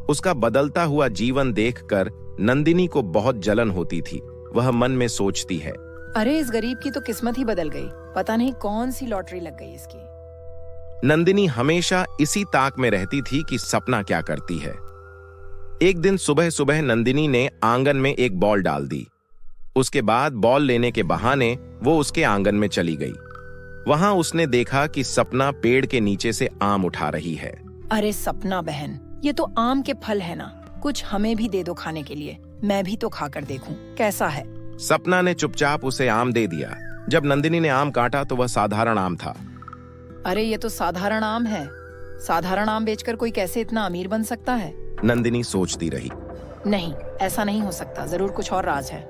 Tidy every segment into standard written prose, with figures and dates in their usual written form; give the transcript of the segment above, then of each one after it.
उसका बदलता हुआ जीवन देखकर नंदिनी को बहुत जलन होती थी। वह मन में सोचती है, अरे इस गरीब की तो किस्मत ही बदल गई, पता नहीं कौन सी लॉटरी लग गई इसकी। नंदिनी हमेशा इसी ताक में रहती थी कि सपना क्या करती है। एक दिन सुबह सुबह नंदिनी ने आंगन में एक बॉल डाल दी। उसके बाद बॉल लेने के बहाने वो उसके आंगन में चली गई। वहां उसने देखा कि सपना पेड़ के नीचे से आम उठा रही है। अरे सपना बहन, ये तो आम के फल है ना, कुछ हमें भी दे दो खाने के लिए, मैं भी तो खाकर देखूं कैसा है। सपना ने चुपचाप उसे आम दे दिया। जब नंदिनी ने आम काटा तो वह साधारण आम था। अरे ये तो साधारण आम है, साधारण आम बेचकर कोई कैसे इतना अमीर बन सकता है? नंदिनी सोचती रही। नहीं, ऐसा नहीं हो सकता, जरूर कुछ और राज है।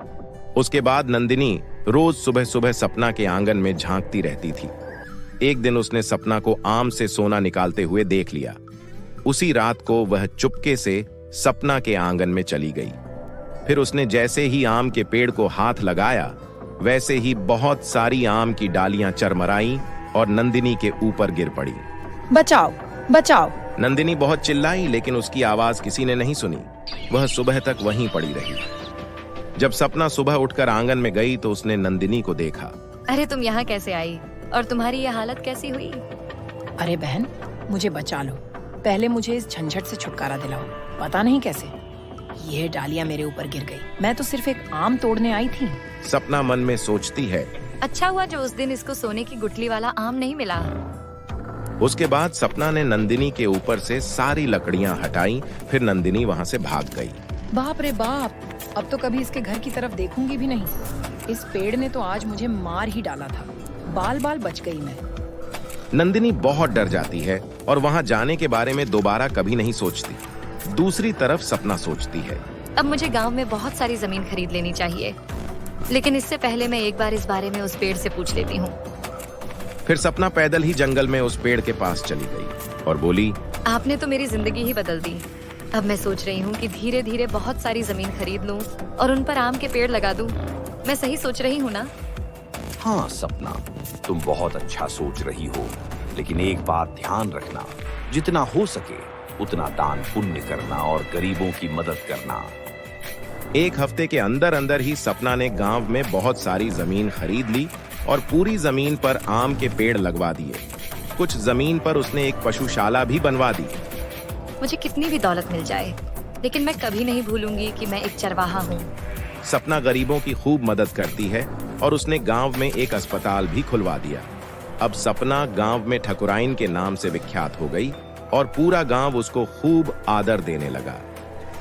उसके बाद नंदिनी रोज सुबह सुबह सपना के आंगन में झांकती रहती थी। एक दिन उसने सपना को आम से सोना निकालते हुए देख लिया। उसी रात को वह चुपके से सपना के आंगन में चली गई। फिर उसने जैसे ही आम के पेड़ को हाथ लगाया, वैसे ही बहुत सारी आम की डालियां चरमराई और नंदिनी के ऊपर गिर पड़ी। बचाओ बचाओ! नंदिनी बहुत चिल्लाई, लेकिन उसकी आवाज किसी ने नहीं सुनी। वह सुबह तक वहीं पड़ी रही। जब सपना सुबह उठकर आंगन में गई तो उसने नंदिनी को देखा। अरे तुम यहाँ कैसे आई और तुम्हारी ये हालत कैसी हुई? अरे बहन, मुझे बचा लो, पहले मुझे इस झंझट से छुटकारा दिलाओ। पता नहीं कैसे ये डालियां मेरे ऊपर गिर गई, मैं तो सिर्फ एक आम तोड़ने आई थी। सपना मन में सोचती है, अच्छा हुआ जो उस दिन इसको सोने की गुठली वाला आम नहीं मिला। उसके बाद सपना ने नंदिनी के ऊपर से सारी लकड़ियां हटाई। फिर नंदिनी वहां से भाग गई। बाप रे बाप, अब तो कभी इसके घर की तरफ देखूंगी भी नहीं। इस पेड़ ने तो आज मुझे मार ही डाला था, बाल बाल बच गई मैं। नंदिनी बहुत डर जाती है और वहां जाने के बारे में दोबारा कभी नहीं सोचती। दूसरी तरफ सपना सोचती है, अब मुझे गांव में बहुत सारी जमीन खरीद लेनी चाहिए, लेकिन इससे पहले मैं एक बार इस बारे में उस पेड़ से पूछ लेती हूँ। फिर सपना पैदल ही जंगल में उस पेड़ के पास चली गई और बोली, आपने तो मेरी जिंदगी ही बदल दी। अब मैं सोच रही हूँ कि धीरे धीरे बहुत सारी जमीन खरीद लूँ और उन पर आम के पेड़ लगा दूँ। मैं सही सोच रही हूँ ना? हाँ सपना, तुम बहुत अच्छा सोच रही हो, लेकिन एक बात ध्यान रखना, जितना हो सके उतना दान पुण्य करना और गरीबों की मदद करना। एक हफ्ते के अंदर अंदर ही सपना ने गांव में बहुत सारी जमीन खरीद ली और पूरी जमीन पर आम के पेड़ लगवा दिए। कुछ जमीन पर उसने एक पशुशाला भी बनवा दी। मुझे कितनी भी दौलत मिल जाए, लेकिन मैं कभी नहीं भूलूंगी कि मैं एक चरवाहा हूँ। सपना गरीबों की खूब मदद करती है और उसने गांव में एक अस्पताल भी खुलवा दिया। अब सपना गांव में ठकुराइन के नाम से विख्यात हो गई और पूरा गांव उसको खूब आदर देने लगा।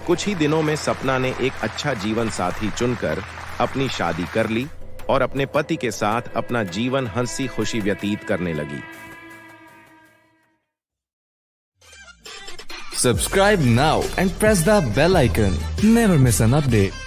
कुछ ही दिनों में सपना ने एक अच्छा जीवन साथी चुनकर अपनी शादी कर ली और अपने पति के साथ अपना जीवन हंसी खुशी व्यतीत करने लगी। Subscribe now and press the bell icon. Never miss an update.